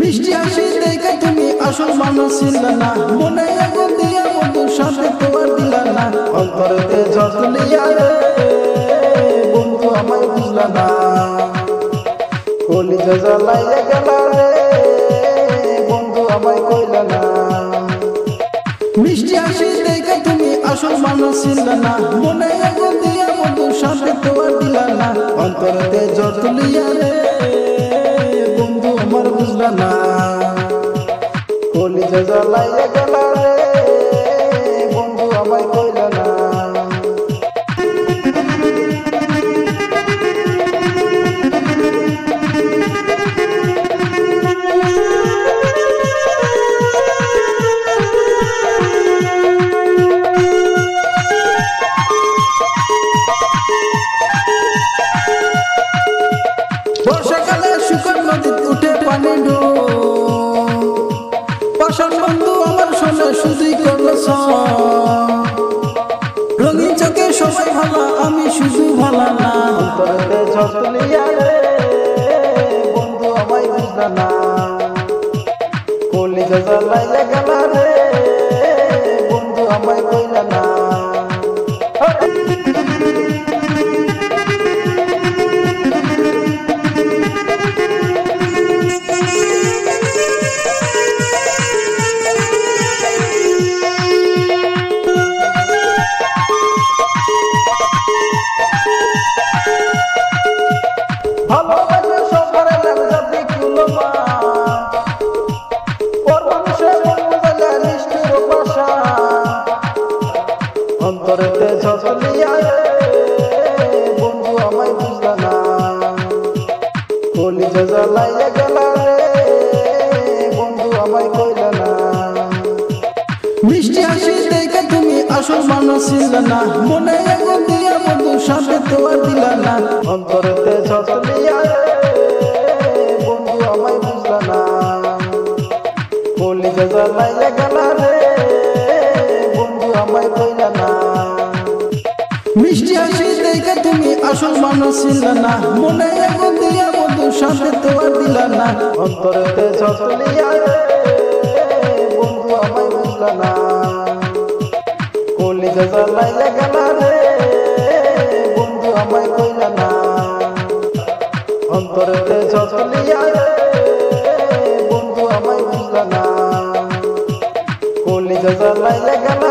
মিষ্টি হাসি দেখে তুমি আসল মানুষ ছিলে না, মনে আগুন দিয়া বন্ধুর সাথে তোমার দিলা না, অন্তরেতে ঝলঝলিয়া রে বন্ধু আমায় বুঝলা না, কলিজা জ্বালাইয়া গেলা রে বন্ধু আমায় কইলা না। মিষ্টি হাসি দেখে তুমি আসল মানুষ ছিলে না, মনে আগুন দিয়া বন্ধুর সাথে তোমার দিলা না, অন্তরেতে ঝলঝলিয়া রে বন্ধু আমার বুঝলা না, কলিজা জ্বালাইয়া গেলা রে বন্ধু আমায় কইলা না। বর্ষাকালে শুকন নদীতে উঠে পানি ডুব, পাষাণ বন্ধু আমার শোনে শুধুই করলো রঙিন চোখে সবাই ভালো আমি শুধু ভালো না, অন্তরেতে ঝলঝলিয়া রে বন্ধু আমায় বুঝলা না, কলিজা জ্বালাইয়া গেলা রে বন্ধু আমায় কইলা না। ভালোবাসা সবার লাগজাতি কুলমা, ওর মানুষে বন্ধুদের নিষ্ঠুর ভাষা, অন্তরেতে ঝলঝলিয়া রে বন্ধু আমায় বুঝলা না, কলিজা জ্বালাইয়া গেলা রে বন্ধু আমায় কইলা না। মিষ্টি হাসি দেখে তুমি আসল মানুষ ছিলে না, মনে আগুন দিয়া বন্ধুর সাথে তোমার দিলা না, অন্তরেতে ঝলঝলিয়া রে বন্ধু আমায় বুঝলা না, কলিজা জ্বালাইয়া গেলা রে বন্ধু আমায় কইলা না। মিষ্টি হাসি দেখে তুমি আসল মানুষ ছিলে না, মনে আগুন দিয়া বন্ধুর সাথে তোমার দিলা না, অন্তরেতে ঝলঝলিয়া রে বন্ধু আমায় বুঝলা না, কলিজা জ্বালাইয়া গেলা রে বন্ধু আমায় কইলা না, অন্তরেতে ঝলঝলিয়া রে বন্ধু আমায় বুঝলা না, কলিজা জ্বালাইয়া গেলা